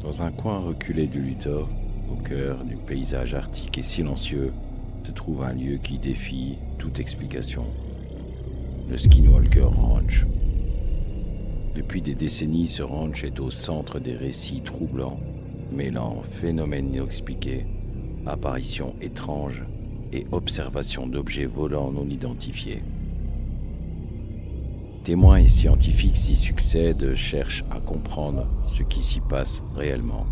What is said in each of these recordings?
Dans un coin reculé du Luthor, au cœur du paysage arctique et silencieux, se trouve un lieu qui défie toute explication. Le Skinwalker Ranch. Depuis des décennies, ce ranch est au centre des récits troublants, mêlant phénomènes inexpliqués, apparitions étranges et observations d'objets volants non identifiés. Témoins et scientifiques s'y succèdent, cherchent à comprendre ce qui s'y passe réellement,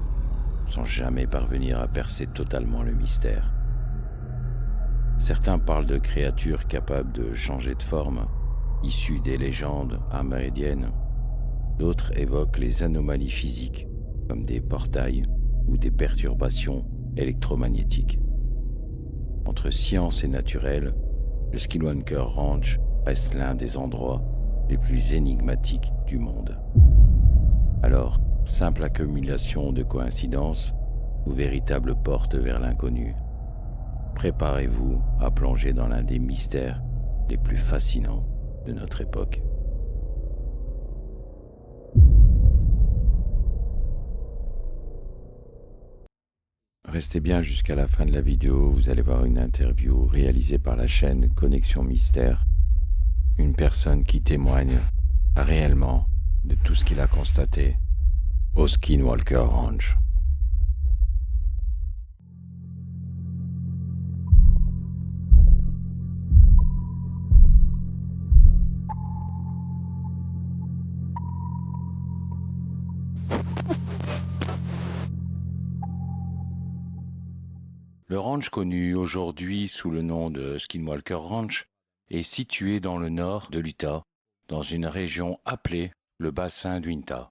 sans jamais parvenir à percer totalement le mystère. Certains parlent de créatures capables de changer de forme, issues des légendes amérindiennes. D'autres évoquent les anomalies physiques, comme des portails ou des perturbations électromagnétiques. Entre science et naturel, le Skinwalker Ranch reste l'un des endroits les plus énigmatiques du monde. Alors, simple accumulation de coïncidences ou véritable porte vers l'inconnu? Préparez-vous à plonger dans l'un des mystères les plus fascinants de notre époque. Restez bien jusqu'à la fin de la vidéo, vous allez voir une interview réalisée par la chaîne Connexion Mystère. Une personne qui témoigne réellement de tout ce qu'il a constaté au Skinwalker Ranch. Le ranch, connu aujourd'hui sous le nom de Skinwalker Ranch, est situé dans le nord de l'Utah, dans une région appelée le bassin d'Uinta.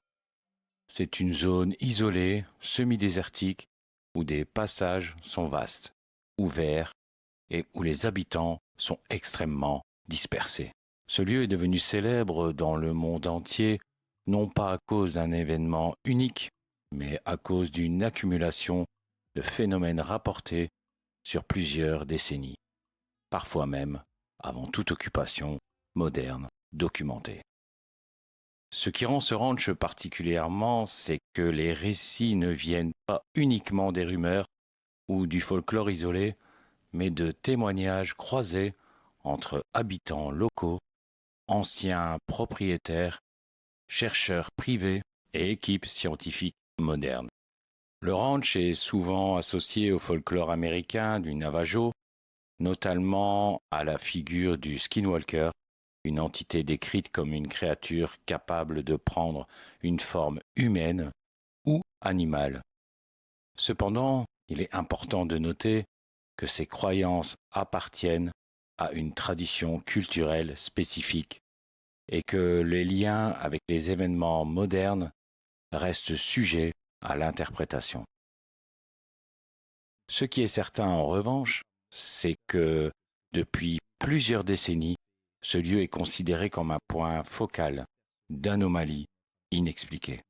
C'est une zone isolée, semi-désertique, où des passages sont vastes, ouverts et où les habitants sont extrêmement dispersés. Ce lieu est devenu célèbre dans le monde entier, non pas à cause d'un événement unique, mais à cause d'une accumulation de phénomènes rapportés sur plusieurs décennies, parfois même avant toute occupation moderne documentée. Ce qui rend ce ranch particulièrement, c'est que les récits ne viennent pas uniquement des rumeurs ou du folklore isolé, mais de témoignages croisés entre habitants locaux, anciens propriétaires, chercheurs privés et équipes scientifiques modernes. Le ranch est souvent associé au folklore américain du Navajo, notamment à la figure du skinwalker, une entité décrite comme une créature capable de prendre une forme humaine ou animale. Cependant, il est important de noter que ces croyances appartiennent à une tradition culturelle spécifique et que les liens avec les événements modernes restent sujets à l'interprétation. Ce qui est certain en revanche, c'est que depuis plusieurs décennies, ce lieu est considéré comme un point focal d'anomalies inexpliquées.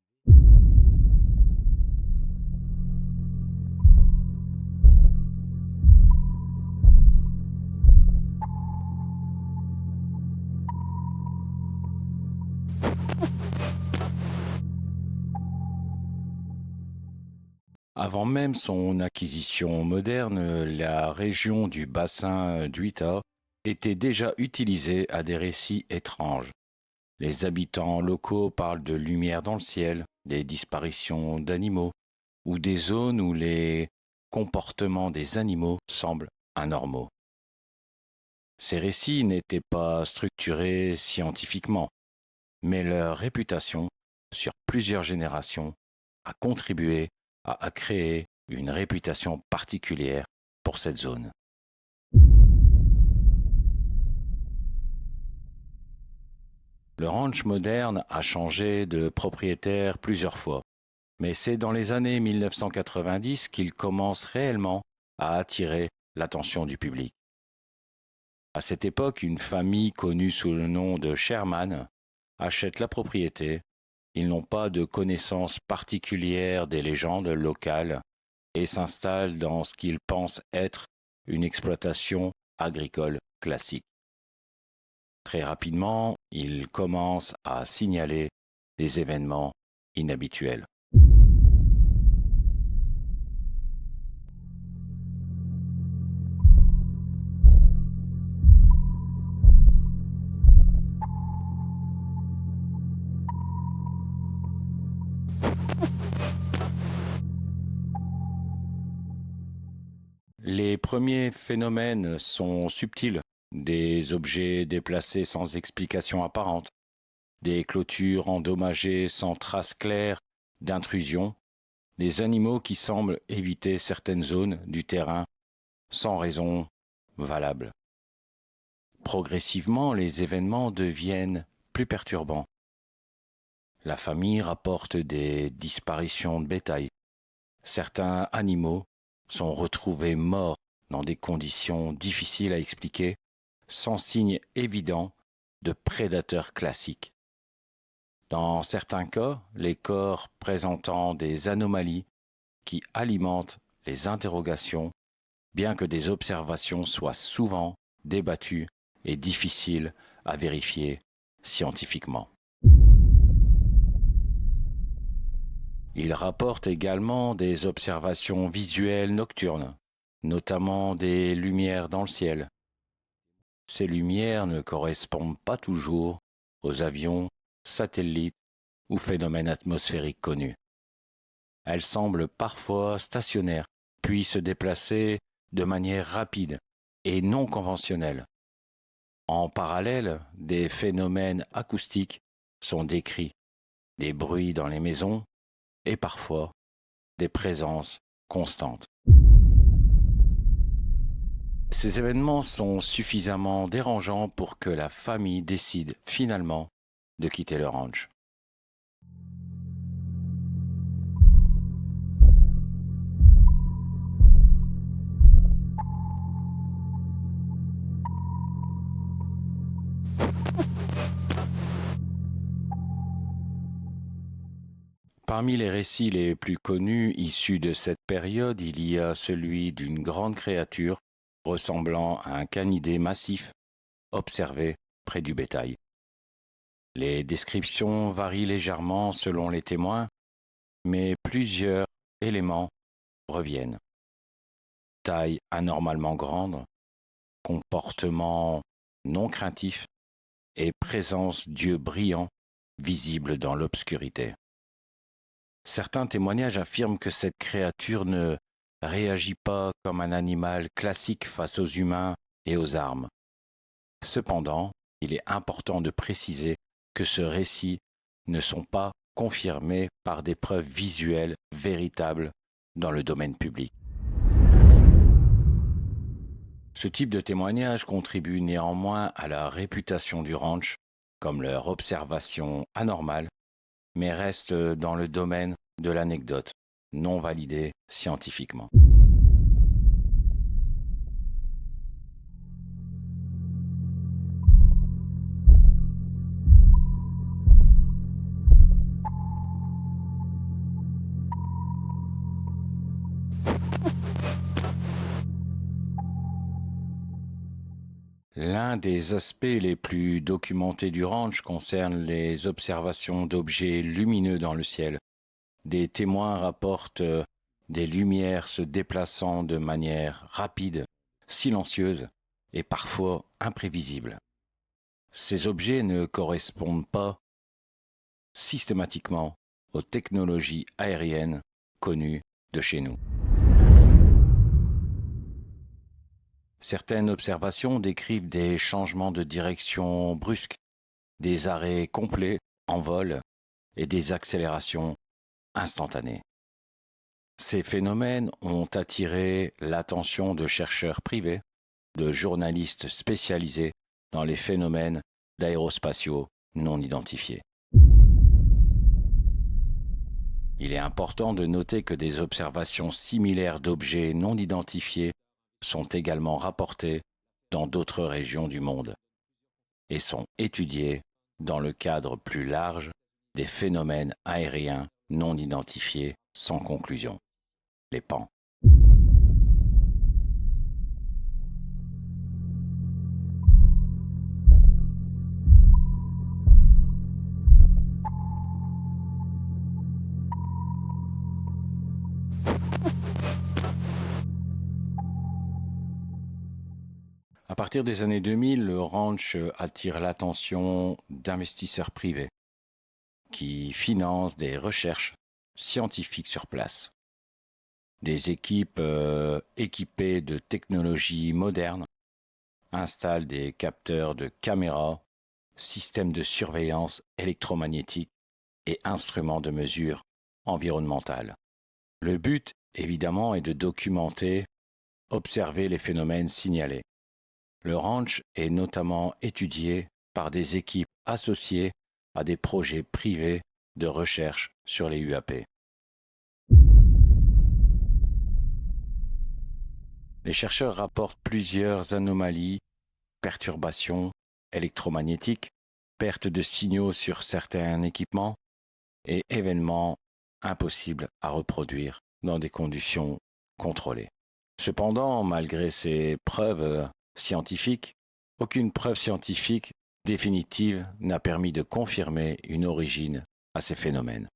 Avant même son acquisition moderne, la région du bassin d'Utah était déjà utilisée à des récits étranges. Les habitants locaux parlent de lumière dans le ciel, des disparitions d'animaux ou des zones où les comportements des animaux semblent anormaux. Ces récits n'étaient pas structurés scientifiquement, mais leur réputation, sur plusieurs générations, a contribué à créer une réputation particulière pour cette zone. Le ranch moderne a changé de propriétaire plusieurs fois, mais c'est dans les années 1990 qu'il commence réellement à attirer l'attention du public. À cette époque, une famille connue sous le nom de Sherman achète la propriété. Ils n'ont pas de connaissance particulière des légendes locales et s'installent dans ce qu'ils pensent être une exploitation agricole classique. Très rapidement, ils commencent à signaler des événements inhabituels. Les premiers phénomènes sont subtils, des objets déplacés sans explication apparente, des clôtures endommagées sans trace claire d'intrusion, des animaux qui semblent éviter certaines zones du terrain sans raison valable. Progressivement, les événements deviennent plus perturbants. La famille rapporte des disparitions de bétail. Certains animaux sont retrouvés morts dans des conditions difficiles à expliquer, sans signe évident de prédateurs classiques. Dans certains cas, les corps présentant des anomalies qui alimentent les interrogations, bien que des observations soient souvent débattues et difficiles à vérifier scientifiquement. Il rapporte également des observations visuelles nocturnes, notamment des lumières dans le ciel. Ces lumières ne correspondent pas toujours aux avions, satellites ou phénomènes atmosphériques connus. Elles semblent parfois stationnaires, puis se déplacer de manière rapide et non conventionnelle. En parallèle, des phénomènes acoustiques sont décrits, des bruits dans les maisons et parfois des présences constantes. Ces événements sont suffisamment dérangeants pour que la famille décide finalement de quitter le ranch. Parmi les récits les plus connus issus de cette période, il y a celui d'une grande créature ressemblant à un canidé massif observé près du bétail. Les descriptions varient légèrement selon les témoins, mais plusieurs éléments reviennent. Taille anormalement grande, comportement non craintif et présence d'yeux brillants visibles dans l'obscurité. Certains témoignages affirment que cette créature ne réagit pas comme un animal classique face aux humains et aux armes. Cependant, il est important de préciser que ce récit ne sont pas confirmés par des preuves visuelles véritables dans le domaine public. Ce type de témoignage contribue néanmoins à la réputation du ranch comme leur observation anormale, mais reste dans le domaine de l'anecdote, non validée scientifiquement. L'un des aspects les plus documentés du ranch concerne les observations d'objets lumineux dans le ciel. Des témoins rapportent des lumières se déplaçant de manière rapide, silencieuse et parfois imprévisible. Ces objets ne correspondent pas systématiquement aux technologies aériennes connues de chez nous. Certaines observations décrivent des changements de direction brusques, des arrêts complets en vol et des accélérations instantanées. Ces phénomènes ont attiré l'attention de chercheurs privés, de journalistes spécialisés dans les phénomènes d'aérospatiaux non identifiés. Il est important de noter que des observations similaires d'objets non identifiés sont également rapportées dans d'autres régions du monde et sont étudiées dans le cadre plus large des phénomènes aériens non identifiés sans conclusion, les PAN. À partir des années 2000, le ranch attire l'attention d'investisseurs privés qui financent des recherches scientifiques sur place. Des équipes équipées de technologies modernes installent des capteurs de caméras, systèmes de surveillance électromagnétique et instruments de mesure environnementale. Le but, évidemment, est de documenter, observer les phénomènes signalés. Le ranch est notamment étudié par des équipes associées à des projets privés de recherche sur les UAP. Les chercheurs rapportent plusieurs anomalies, perturbations électromagnétiques, perte de signaux sur certains équipements et événements impossibles à reproduire dans des conditions contrôlées. Cependant, malgré ces preuves scientifiques, aucune preuve scientifique définitive n'a permis de confirmer une origine à ces phénomènes.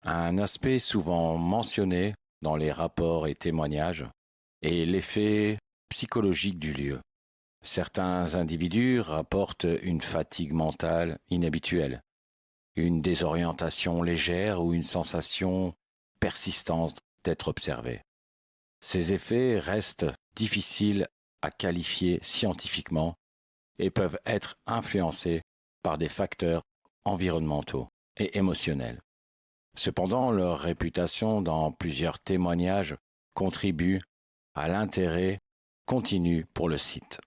Un aspect souvent mentionné dans les rapports et témoignages est l'effet psychologique du lieu. Certains individus rapportent une fatigue mentale inhabituelle, une désorientation légère ou une sensation persistante d'être observé. Ces effets restent difficiles à qualifier scientifiquement et peuvent être influencés par des facteurs environnementaux et émotionnels. Cependant, leur réputation dans plusieurs témoignages contribue à l'intérêt continu pour le site.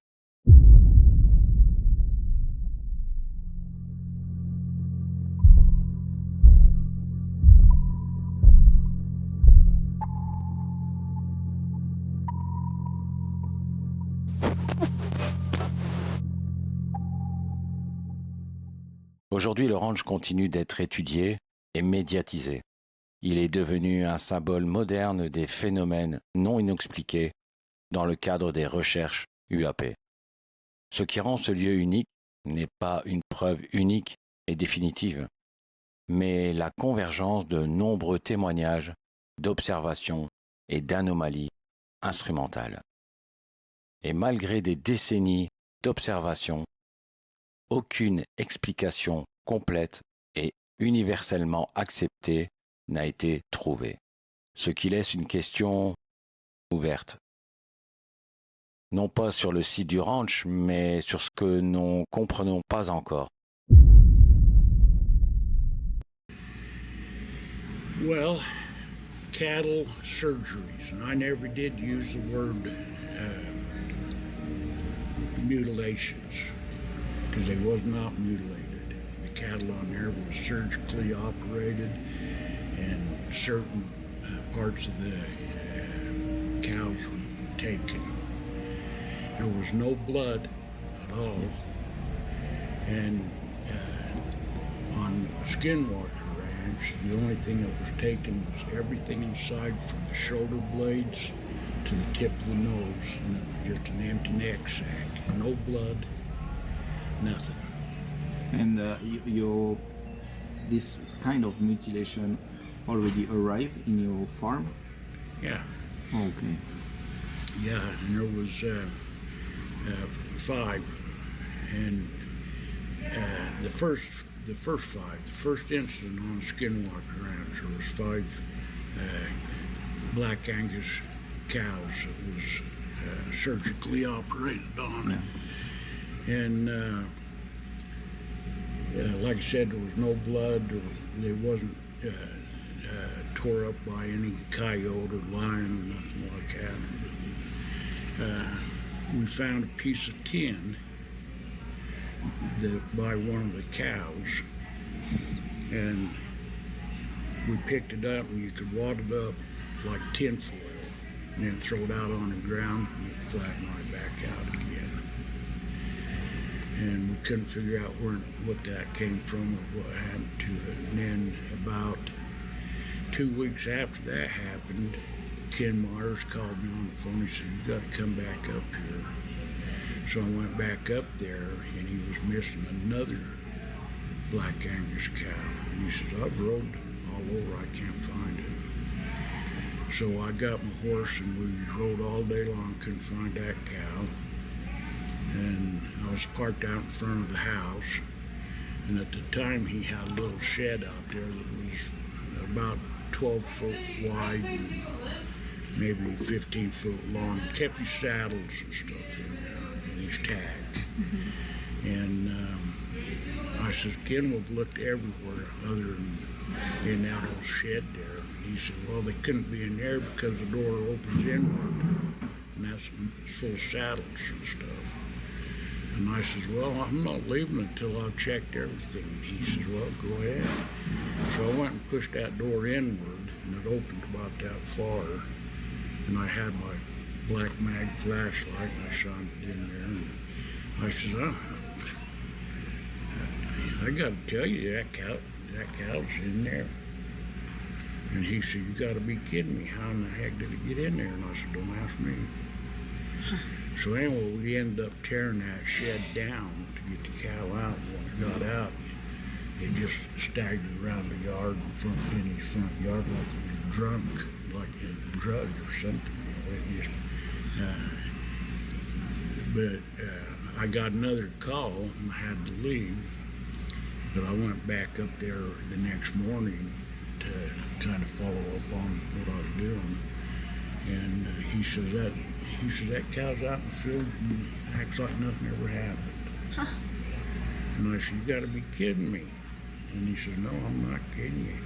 Aujourd'hui, le ranch continue d'être étudié et médiatisé. Il est devenu un symbole moderne des phénomènes non inexpliqués dans le cadre des recherches UAP. Ce qui rend ce lieu unique n'est pas une preuve unique et définitive, mais la convergence de nombreux témoignages, d'observations et d'anomalies instrumentales. Et malgré des décennies d'observations, aucune explication complète et universellement acceptée n'a été trouvée, ce qui laisse une question ouverte. Non pas sur le site du ranch, mais sur ce que nous ne comprenons pas encore. Well, cattle surgeries, and I never did use the word mutilations because they was not mutilated. The cattle on there was surgically operated, and certain parts of the cows were taken. There was no blood at all, and on Skinwalker Ranch, the only thing that was taken was everything inside from the shoulder blades to the tip of the nose, and it was just an empty neck sack. No blood, nothing. And this kind of mutilation already arrived in your farm? Yeah. Okay. Yeah, and there was 5, and the first incident on Skinwalker Ranch, there was 5 Black Angus cows that was surgically operated on. Yeah. And like I said, there was no blood. They wasn't tore up by any coyote or lion or nothing like that. We found a piece of tin by one of the cows, and we picked it up, and you could wad it up like tin foil and then throw it out on the ground and flatten right back out again. And we couldn't figure out what that came from or what happened to it. And then about 2 weeks after that happened, Ken Myers called me on the phone. He said, "You got to come back up here." So I went back up there, and he was missing another black Angus cow. And he says, I've rode all over, I can't find it. So I got my horse and we rode all day long, couldn't find that cow. And I was parked out in front of the house. And at the time he had a little shed out there that was about 12 foot wide and maybe 15 foot long. Kept his saddles and stuff in there and his tack. And I says, Ken, we've looked everywhere other than in that old shed there. And he said, well, they couldn't be in there because the door opens inward and that's full of saddles and stuff. And I says, well, I'm not leaving until I've checked everything. And he says, well, go ahead. So I went and pushed that door inward and it opened about that far. And I had my black mag flashlight and I shined it in there. And I says, I got to tell you, that cow's in there. And he said, you got to be kidding me. How in the heck did it get in there? And I said, don't ask me. So anyway, we ended up tearing that shed down to get the cow out. And when it got out, it just staggered around the yard in his front yard like it was drunk, like it was drugged or something. But I got another call and I had to leave. But I went back up there the next morning to kind of follow up on what I was doing. And he says that cow's out in the field and acts like nothing ever happened. Huh. And I said, you got to be kidding me. And he said, no, I'm not kidding you.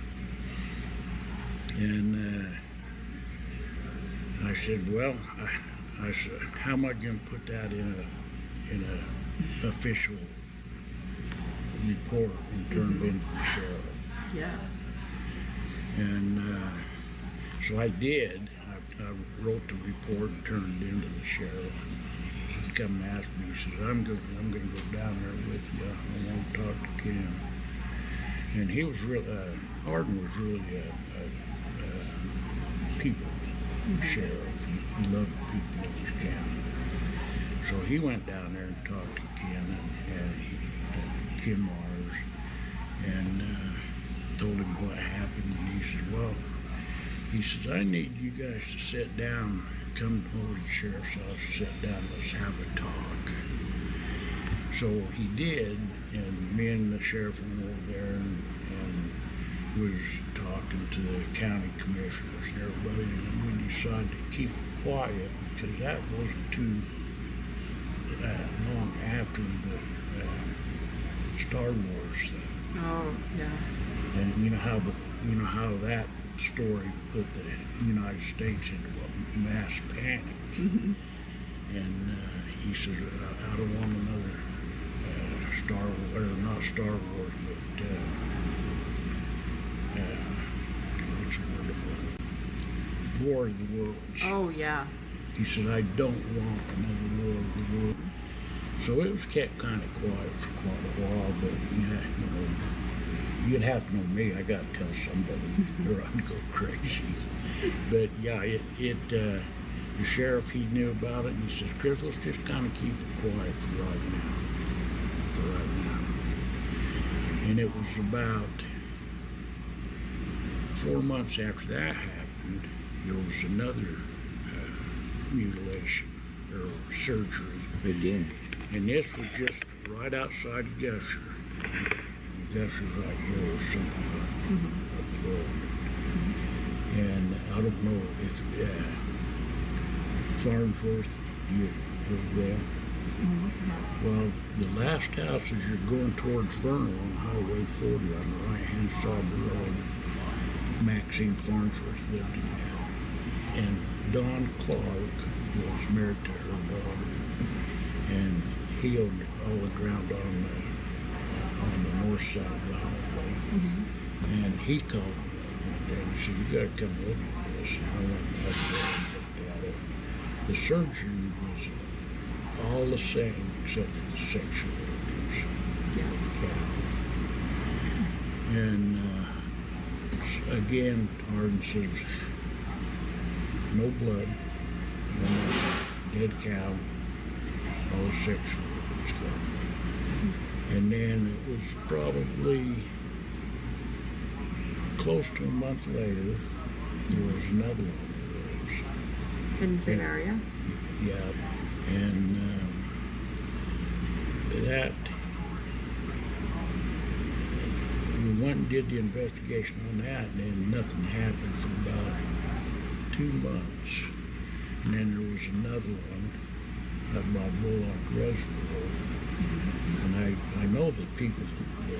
And I said, well, I said, how am I going to put that in a official report and turn it into the sheriff? Yeah. And so I did. I wrote the report and turned it into the sheriff. He come and asked me. He says, I'm going to go down there with you. I want to talk to Ken. And he was Arden was really a people sheriff. He loved the people of his county. So he went down there and talked to Ken and Kim Mars and told him what happened. And he said, well, he says, I need you guys to sit down, come over to the sheriff's office, sit down, let's have a talk. So he did, and me and the sheriff went over there and was talking to the county commissioners and everybody, and we decided to keep it quiet because that wasn't too long after the Star Wars thing. Oh, yeah. And you know how that story put the United States into a mass panic. Mm-hmm. And he says, I don't want another not Star Wars, but what's the word of it? War of the Worlds. Oh, yeah. He said, I don't want another War of the Worlds. So it was kept kind of quiet for quite a while, but yeah, you'd have to know me. I got to tell somebody or I'd go crazy. But yeah, the sheriff, he knew about it, and he says, Chris, let's just kind of keep it quiet for right now. And it was about 4 months after that happened, there was another mutilation or surgery. Again. And this was just right outside of Gusher. Gusher's right here or something up the road. And I don't know if Farnsworth, you heard them? Well, the last house as you're going towards Vernal on Highway 40 on the right-hand side of the road, Maxine Farnsworth lived in there. And Don Clark was married to her daughter. And he owned all the ground on the north side of the highway. And he called me one day and he said, you got to come look at this. And I went up there and looked at it. The surgery was all the same except for the sexual organs of the cow. And again, Arden says, no blood, no dead cow, all the sexual organs gone. And And then it was probably close to a month later, there was another one of those. In the same area? Yeah, and that, we went and did the investigation on that, and then nothing happened for about 2 months. And then there was another one up by Bullock Reservoir, and I know the people there.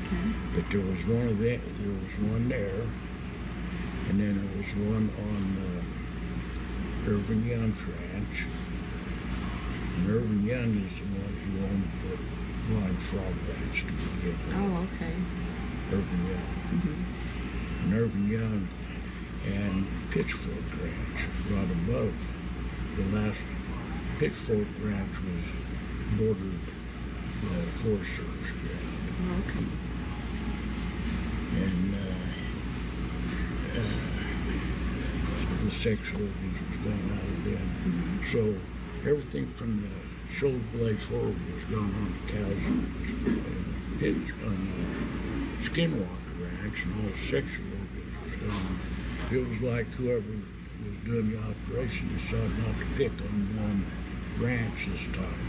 Okay. But there was one of that. There was one there, and then there was one on Irvin Young's ranch. And Irvin Young is the one who owned the Blind Frog Ranch to begin with. Oh, okay. Irvin Young. And Irvin Young and Pitchfork Ranch, right above. The last Pitchfork Ranch was bordered the Forest Service ground. Oh, okay. And the sexual organs was gone out of them. So everything from the shoulder blade forward was gone on the cows on the Skinwalker Ranch, and all the sexual organs was gone. It was like whoever was doing the operation decided not to pick on one ranch this time.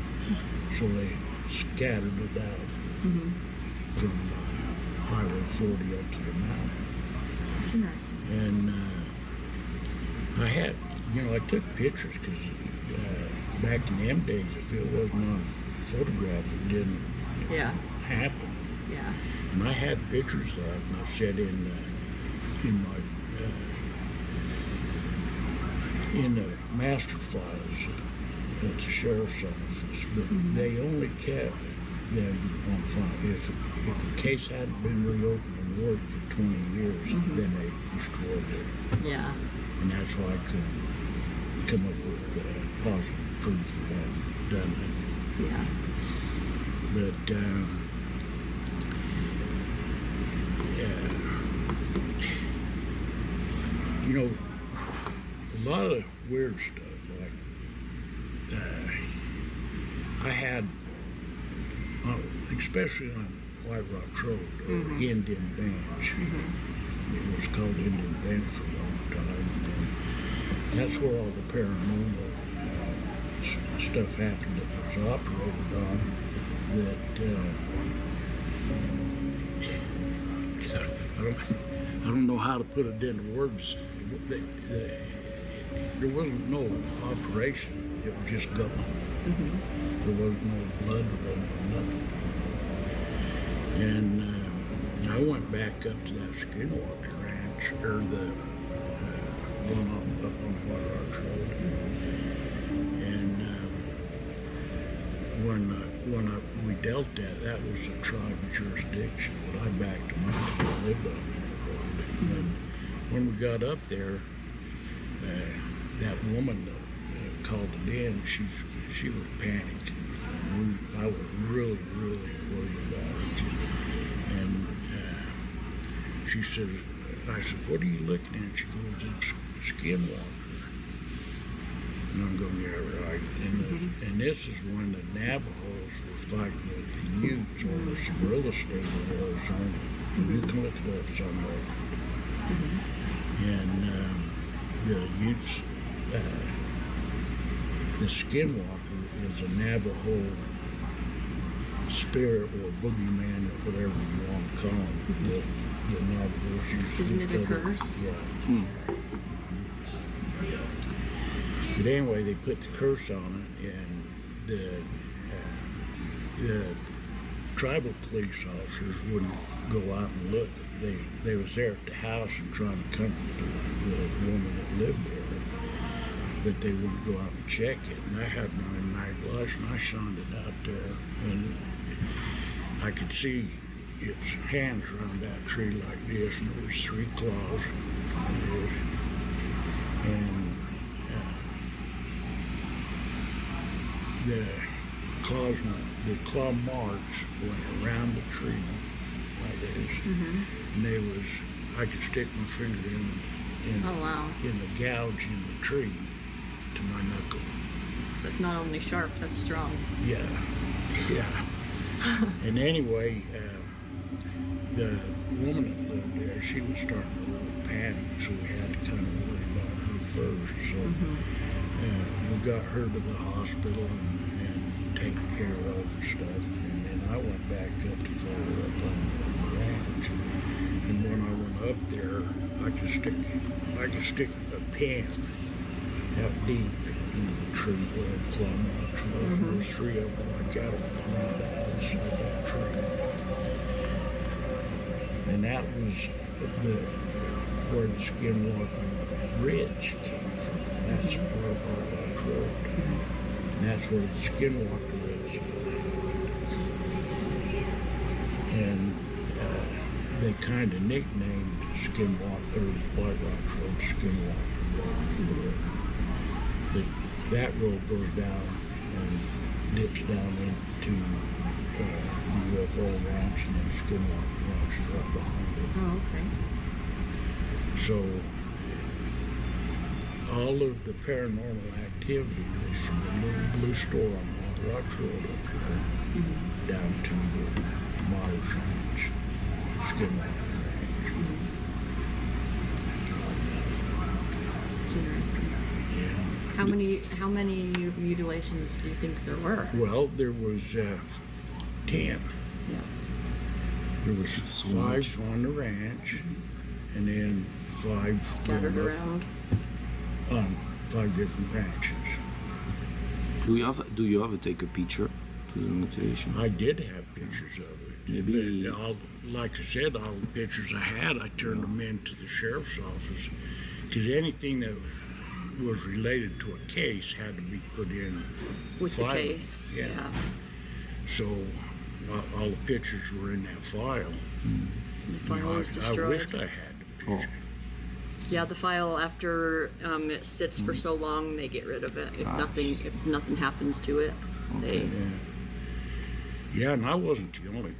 So they scattered it out from Highway 40 up to the mountain. That's interesting. And I had, I took pictures because back in them days, if it wasn't on photograph, it didn't happen. Yeah. And I had pictures of that, and I said in my in the master files at the sheriff's office, but they only kept them on file. If a case hadn't been reopened and worked for 20 years, then they destroyed it. Yeah. And that's why I couldn't come up with positive proof that I hadn't done it. Yeah. But a lot of weird stuff, like I had, especially on White Rock Road, or Indian Bench. It was called Indian Bench for a long time. And that's where all the paranormal stuff happened that was operated on. I don't know how to put it into words. There wasn't no operation. It was just gone. There wasn't no blood, there wasn't no nothing. And I went back up to that Skinwalker Ranch, or the one up on White Rock Road. And when we dealt that was a tribal jurisdiction. But I backed them up and lived on that road. And when we got up there, that woman that called it in, she was panicking. I was really, really worried about it. And she said, I said, what are you looking at? She goes, it's Skinwalker. And I'm going, yeah, right. And this is when the Navajos were fighting with the Utes on this gorilla state in Arizona. You can look it up, it's on record. And the Utes, the Skinwalker is a Navajo spirit or boogeyman or whatever you want to call him. The Navajos used to Isn't it a curse? Yeah. But anyway, they put the curse on it, and the tribal police officers wouldn't go out and look. They was there at the house and trying to comfort the woman that lived there, but they wouldn't go out and check it. And I had my night lights, and I shined it out there, and I could see its hands around that tree like this, and there was 3 claws on this. And the claw marks went around the tree like this, and I could stick my finger in the gouge in the tree to my knuckle. That's not only sharp, that's strong. Yeah. And anyway, the woman that lived there, she was starting to really panic, so we had to kind of worry about her first. So we got her to the hospital and taken care of all the stuff. And then I went back up to follow up on the ranch. And when I went up there, I could stick a pen out deep into the tree where the plum rocks was. And there's three of them like out on the outside of that tree. And that was where the Skinwalker Ridge came from. That's part of our last road. And that's where the Skinwalker is. And they kind of nicknamed Skinwalker, White Rock Road, Skinwalker Road. That road goes down and dips down into the UFO ranch, and then Skinwalker Ranch is right behind it. Oh, okay. So all of the paranormal activity is from the little blue store on White Rock Road up here down to the Myers Ranch, Skinwalker Ranch. It's interesting. Yeah. How many mutilations do you think there were? Well, there was 10. Yeah. There was 5 on the ranch, and then 5 Scattered around. on 5 different ranches. Do you ever take a picture to the mutilation? I did have pictures of it. Maybe- But like I said, all the pictures I had, I turned them in to the sheriff's office, because anything that was related to a case had to be put in With the file. case. Yeah. So all the pictures were in that file. The file was I destroyed. wished I had the picture. Yeah, the file after it sits for so long, they get rid of it. If nothing happens to it, they. Yeah, and I wasn't the only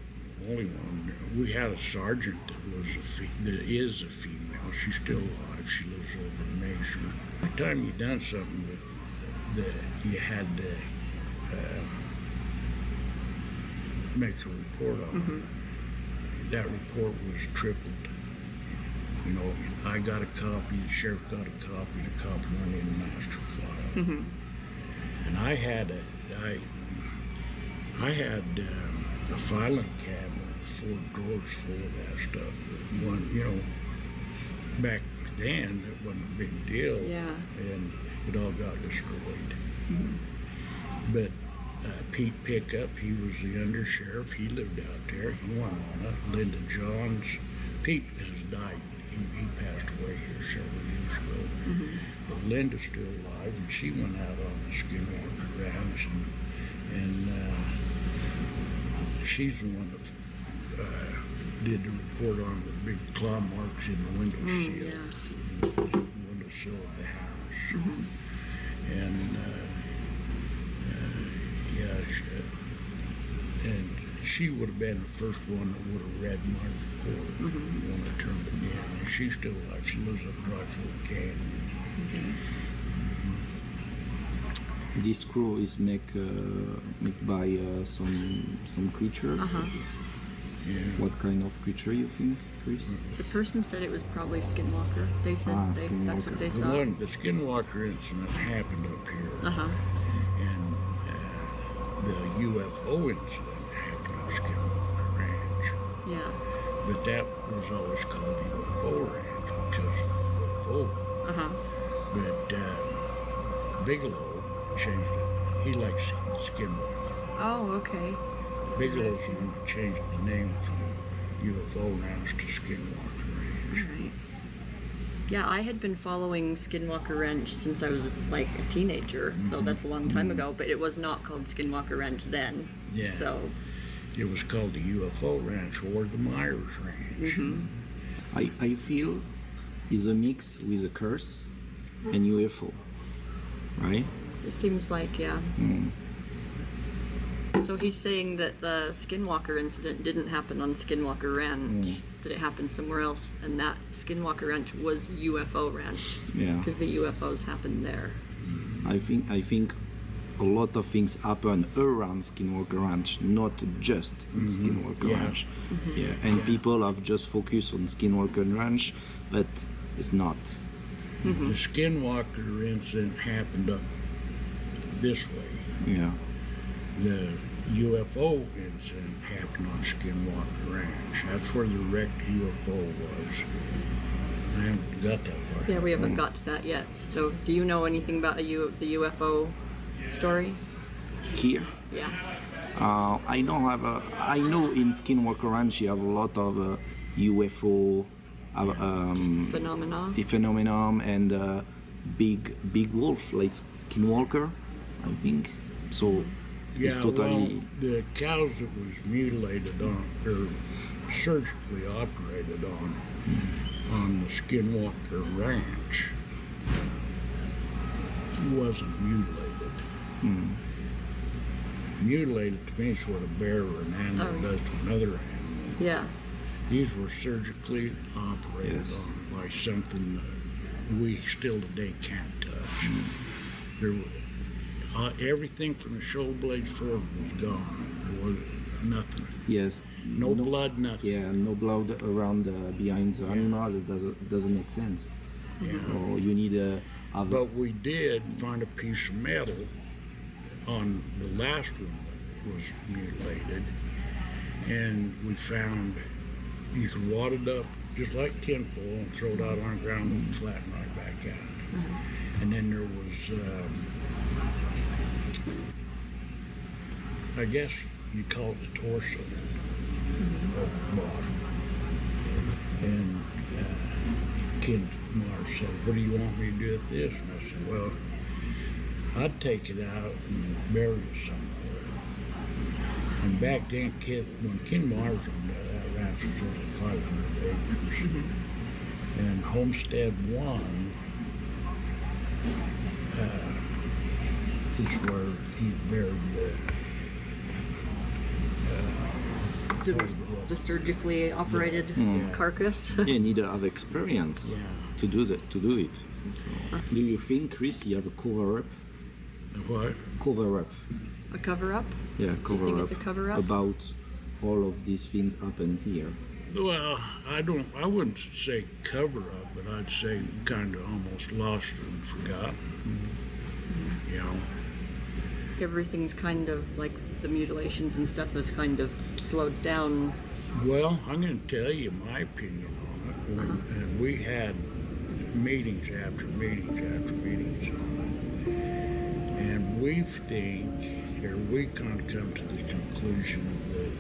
one. We had a sergeant that is a female. She's still alive. She lives over in Mason. Every time you done something with you had to make a report on it. That report was tripled. You know, I got a copy, the sheriff got a copy, the copy went in the master file. And I had a filing cabinet, 4 drawers full of that stuff. But one, you know, back then it wasn't a big deal. Yeah. And it all got destroyed. But Pete Pickup, he was the undersheriff. He lived out there. He went on it. Linda Johns. Pete has died. He passed away here several years ago. But Linda's still alive, and she went out on the Skinwalker Ranch, and she's the one that did the report on the big claw marks in the windowsill, the windowsill of the house. And and she would have been the first one that would have read my report when I turned it in. And she's still alive. She lives up Dryfield Canyon. This scroll is made by some creature. Yeah. What kind of creature you think, Chris? The person said it was probably Skinwalker. They said that's Skinwalker. what they The thought. the Skinwalker incident happened up here. And the UFO incident happened on Skinwalker Ranch. Yeah. But that was always called UFO Ranch because of UFO. But Bigelow changed it. He likes the Skinwalker. Oh, okay. That's Bigelow's the interesting. one that changed the name from UFO Ranch to Skinwalker Ranch. Right. Yeah, I had been following Skinwalker Ranch since I was like a teenager, so that's a long time ago, but it was not called Skinwalker Ranch then. Yeah. So, It was called the UFO Ranch or the Myers Ranch. I feel is a mix with a curse and UFO, right? it seems like, yeah. So he's saying that the Skinwalker incident didn't happen on Skinwalker Ranch, that it happened somewhere else, and that Skinwalker Ranch was UFO Ranch. Yeah. Because the UFOs happened there. I think a lot of things happen around Skinwalker Ranch, not just in Skinwalker Ranch. Yeah, and people have just focused on Skinwalker Ranch, but it's not. The Skinwalker incident happened up this way. Yeah. The UFO incident happened on Skinwalker Ranch. That's where the wrecked UFO was. I haven't got that far. Yeah, we haven't got to that yet. So, do you know anything about the UFO story? Here, Yeah. I don't have a. I know in Skinwalker Ranch you have a lot of UFO Phenomenon. and big wolf like Skinwalker, I think. So it's Yeah, totally. well, the cows that was mutilated on, or surgically operated on the Skinwalker Ranch, wasn't mutilated. Mutilated to me is what a bear or an animal does to another animal. Yeah. These were surgically operated Yes. on by something that we still today can't touch. There, everything from the shoulder blades forward was gone. There was nothing. Yes. No blood, nothing. Yeah, no blood around behind the animal. It doesn't make sense. Yeah. So you need a. But we did find a piece of metal on the last one that was mutilated, and we found you could wad it up just like tinfoil and throw it out on the ground and flatten right back out. And then there was, I guess you call it the torso of the bottom. And Ken Mars said, "What do you want me to do with this?" And I said, "Well, I'd take it out and bury it somewhere." And back then, when Ken Mars owned that ranch was only 500 acres. And Homestead 1 is where he buried The surgically operated carcass. You need to have experience Yeah. to do it. So, do you think, Chris, you have a cover up? what? Cover up. A cover-up? Yeah, cover think up. it's a cover-up? About all of these things happen here. Well, I wouldn't say cover up, but I'd say kind of almost lost and forgotten. You know? Everything's kind of like the mutilations and stuff is kind of slowed down. Well, I'm going to tell you my opinion on it. And we had meetings after meetings after meetings on it. And we kind of come to the conclusion that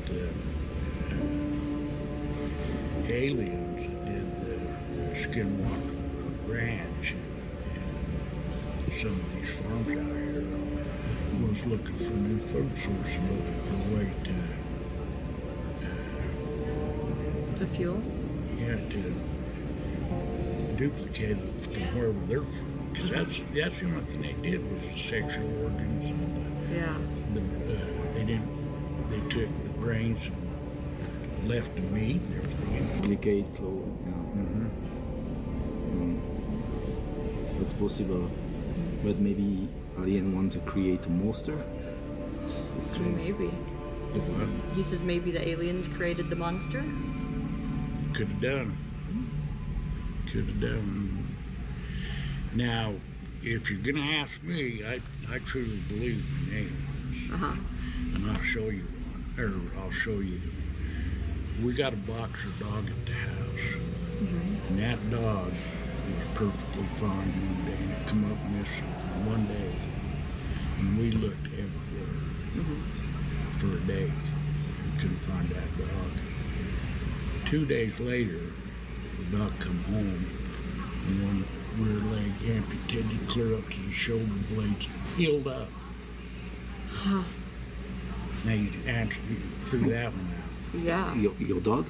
aliens that did the Skinwalker Ranch and some of these farms out here was looking for new food sources, looking for a way The fuel? to duplicate it from wherever they're from. Because that's the only thing they did was the sexual organs and Yeah. they took the brains and left the meat and everything. Duplicate flow. Yeah. That's possible. But maybe alien want to create a monster. Maybe. He says maybe the aliens created the monster? Could have done. Now, if you're gonna ask me, I truly believe in aliens, and I'll show you one, or I'll show you. We got a boxer dog at the house, and that dog was perfectly fine one day, and it come up missing for one day, and we looked everywhere for a day, and couldn't find that dog. 2 days later, the dog come home, and one rear leg amputated clear up to the shoulder blades, healed up. Now you figure that one out. Yeah. Your dog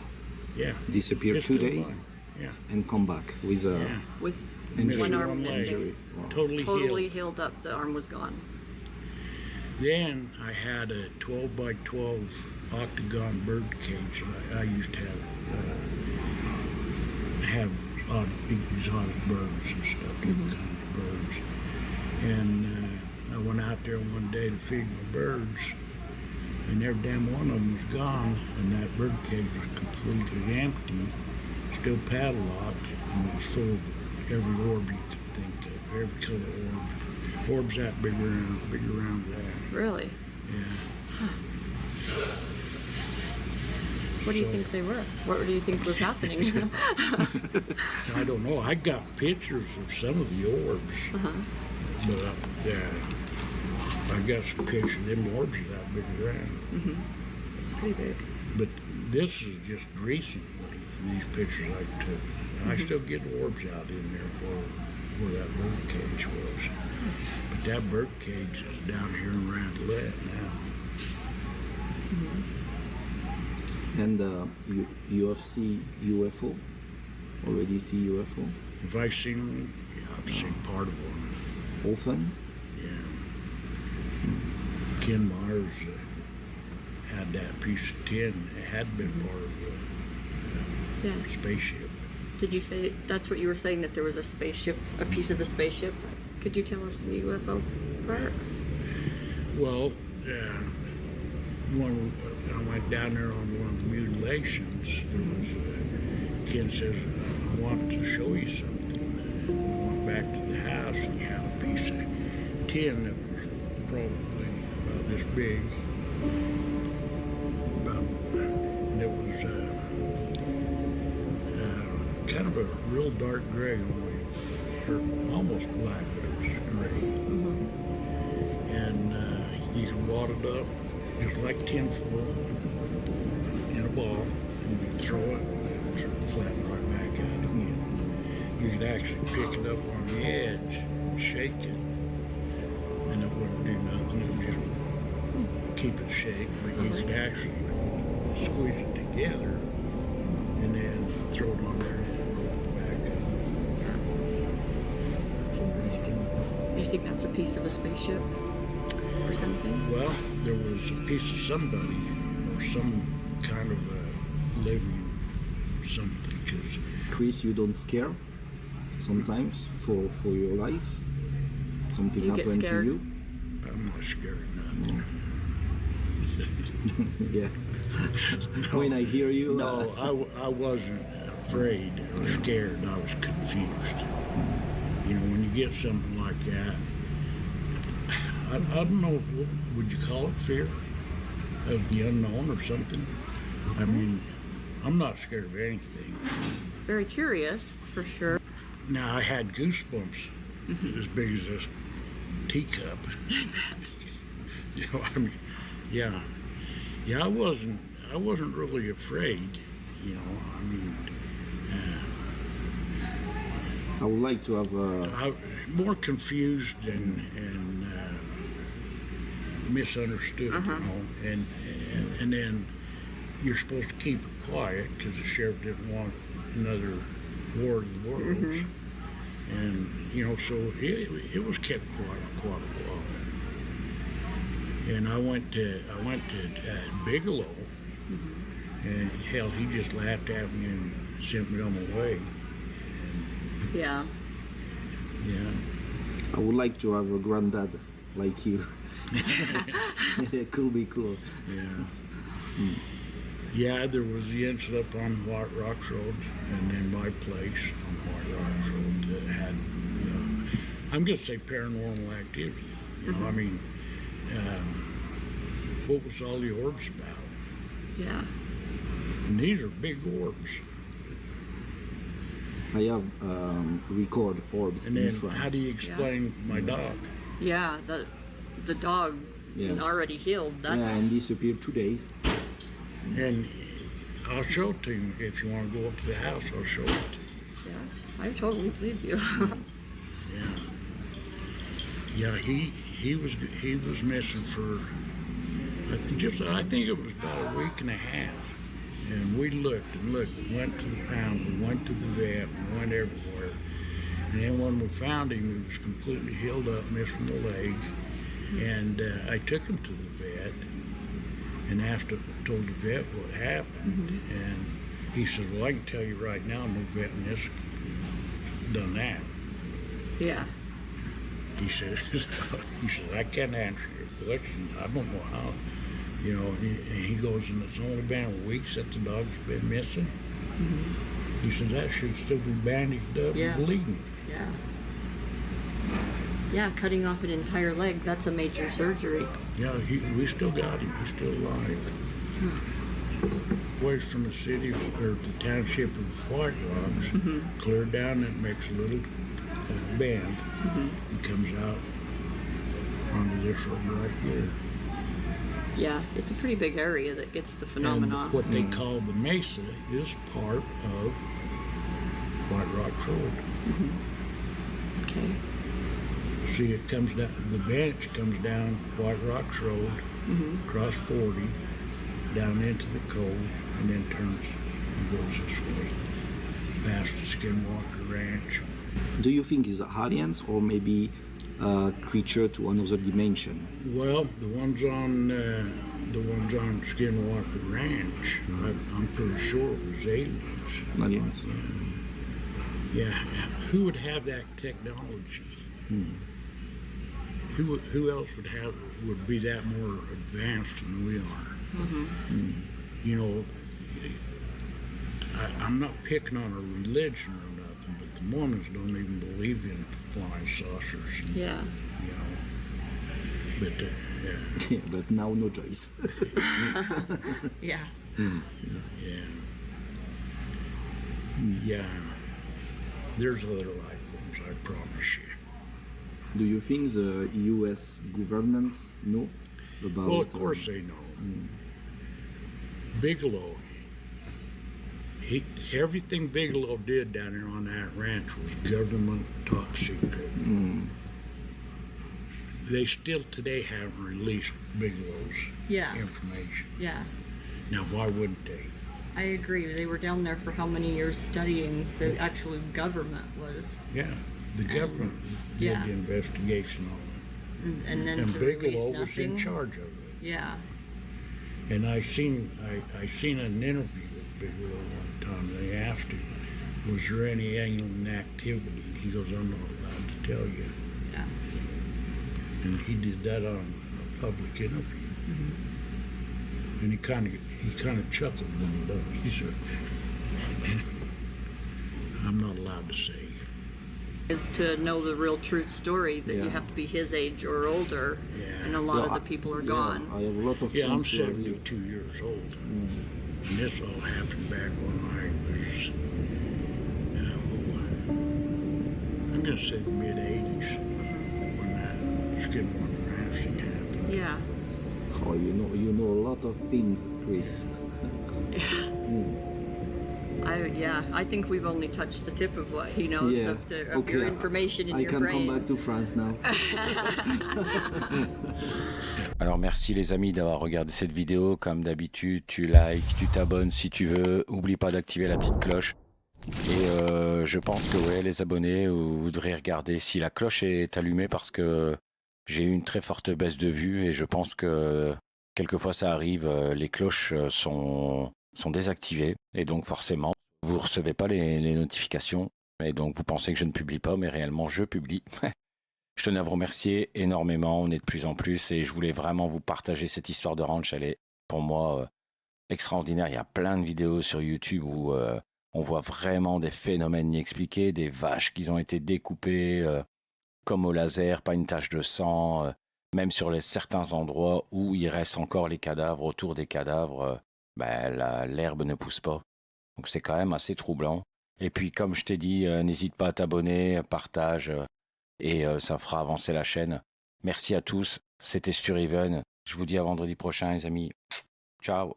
Yeah. disappeared It's 2 still days fine. Yeah. and come back with a Yeah. With injury. one arm One leg. missing. Injury. Wow. Totally healed up. The arm was gone. Then I had a 12 by 12 octagon bird cage. I used to have exotic birds and stuff, different kinds of birds. And I I went out there one day to feed my birds, and every damn one of them was gone, and that bird cage was completely empty, still padlocked, and it was full of every orb you could think of, every color orb. Orbs that big around that. Really? Yeah. What do you think they were? What do you think was happening? I don't know. I got pictures of some of the orbs, but I got some pictures of them orbs that big around. It's pretty big. But this is just recently, these pictures I took. I still get orbs out in there where that bird cage was. But that bird cage is down here in Randelette now. And you have seen UFO? Already see UFO? Have I seen one? Yeah, I've seen part of one. Often? Yeah. Ken Myers had that piece of tin. It had been part of the spaceship. Did you say that's what you were saying, that there was a spaceship, a piece of a spaceship? Could you tell us the UFO part? Well, when I went down there on one of the mutilations, there was Ken says, I want to show you something. And we went back to the house, and he had a piece of tin that was probably about this big. And it was kind of a real dark gray, or almost black, but it was gray. And you could wad it up just like tinfoil in a ball, and you throw it, and it would flatten right back out again. You could actually pick it up on the edge and shake it, and it wouldn't do nothing. It would just keep it shake, but you could actually squeeze it together and then throw it on there and roll it back up. That's interesting. Do you think that's a piece of a spaceship or something? Well, there was a piece of somebody or some kind of a living something. Cause Chris, you don't scare sometimes for your life? Something You get happened to scared? you? I'm not scared of nothing. Yeah. When I hear you, No, I wasn't afraid or scared. I was confused. You know, when you get something like that, I don't know, would you call it fear of the unknown or something? I mean, I'm not scared of anything. Very curious, for sure. Now, I had goosebumps as big as this teacup. You know, I mean, yeah. Yeah, I wasn't really afraid, you know, I mean, I would like to have I'm more confused and misunderstood, you know, and then you're supposed to keep it quiet because the sheriff didn't want another war of the worlds, and you know, so it was kept quiet quite a while. And I went to Bigelow, and hell, he just laughed at me and sent me on my way. Yeah. Yeah. I would like to have a granddad like you. It could be cool. Yeah. Yeah, there was the incident up on White Rocks Road, and then my place on White Rocks Road that had, you know, I'm going to say paranormal activity. You know, I mean, what was all the orbs about? Yeah. And these are big orbs. I have record orbs And in then France. how do you explain my dog? Yeah, the dog Yes. already healed. Yeah, That's and disappeared 2 days. And I'll show it to you. If you want to go up to the house, I'll show it to you. yeah. I totally believe you. Yeah. Yeah, he was missing for I think it was about a week and a half. And we looked and looked, went to the pound, we went to the vet, we went everywhere. And then when we found him, he was completely healed up, missing the leg. And I took him to the vet and told the vet what happened. And he said, well, I can tell you right now, no vet in this done that. Yeah. He said, I can't answer your question. I don't know how. You know, and he goes, and it's only been weeks that the dog's been missing. Mm-hmm. He says that should still be bandaged up and bleeding. Yeah. Yeah, cutting off an entire leg, that's a major surgery. Yeah, we still got him. He's still alive. Ways from the city, or the township of White Rocks, clear down, and makes a little bend, and comes out onto this road right here. Yeah, it's a pretty big area that gets the phenomenon. And what they call the mesa is part of White Rock Road. Okay. See, it comes down, the bench comes down White Rocks Road, across 40, down into the cove, and then turns and goes this way, past the Skinwalker Ranch. Do you think it's aliens or maybe a creature to another dimension? Well, the ones on Skinwalker Ranch, I'm pretty sure it was aliens. Aliens. Yeah, who would have that technology? Who else would be that more advanced than we are? You know, I'm not picking on a religion or nothing, but the Mormons don't even believe in flying saucers. And, Yeah. You know, but Yeah, but now no choice. Yeah. Yeah. There's other life forms, I promise you. Do you think the U.S. government know about? Well, of course they know. Bigelow. Everything Bigelow did down there on that ranch was government top secret. They still today haven't released Bigelow's information. Yeah. Now, why wouldn't they? I agree. They were down there for how many years studying the actual government was. Yeah, the government did the investigation on it. And then And to Bigelow release was nothing. in charge of it. Yeah. And I seen an interview with Bigelow one time. They asked him, was there any alien activity? He goes, I'm not allowed to tell you. Yeah. And he did that on a public interview. And he kind of chuckled when he done it. He said, I'm not allowed to say. Is to know the real truth story that you have to be his age or older, and a lot of the people are gone. I have a lot of Yeah, I'm chance to 72 years old. And this all happened back when I was, I'm going to say the mid-80s, when that Skinwalker Ranch thing happened. Yeah. Oh, you know a lot of things, Chris. I think we've only touched the tip of what he knows of your information in your brain. I can come back to France now. Alors merci les amis d'avoir regardé cette vidéo. Comme d'habitude, tu likes, tu t'abonnes si tu veux. Oublie pas d'activer la petite cloche. Et je pense que les abonnés, vous devriez regarder si la cloche est allumée parce que j'ai eu une très forte baisse de vue et je pense que quelquefois ça arrive, les cloches sont désactivées et donc forcément vous ne recevez pas les notifications et donc vous pensez que je ne publie pas mais réellement je publie. Je tenais à vous remercier énormément, on est de plus en plus et je voulais vraiment vous partager cette histoire de ranch, elle est pour moi extraordinaire. Il y a plein de vidéos sur YouTube où on voit vraiment des phénomènes inexpliqués, des vaches qui ont été découpées comme au laser, pas une tache de sang, même sur certains endroits où il reste encore les cadavres, autour des cadavres, l'herbe ne pousse pas. Donc c'est quand même assez troublant. Et puis comme je t'ai dit, n'hésite pas à t'abonner, partage, et ça fera avancer la chaîne. Merci à tous, c'était Steven. Je vous dis à vendredi prochain les amis. Ciao.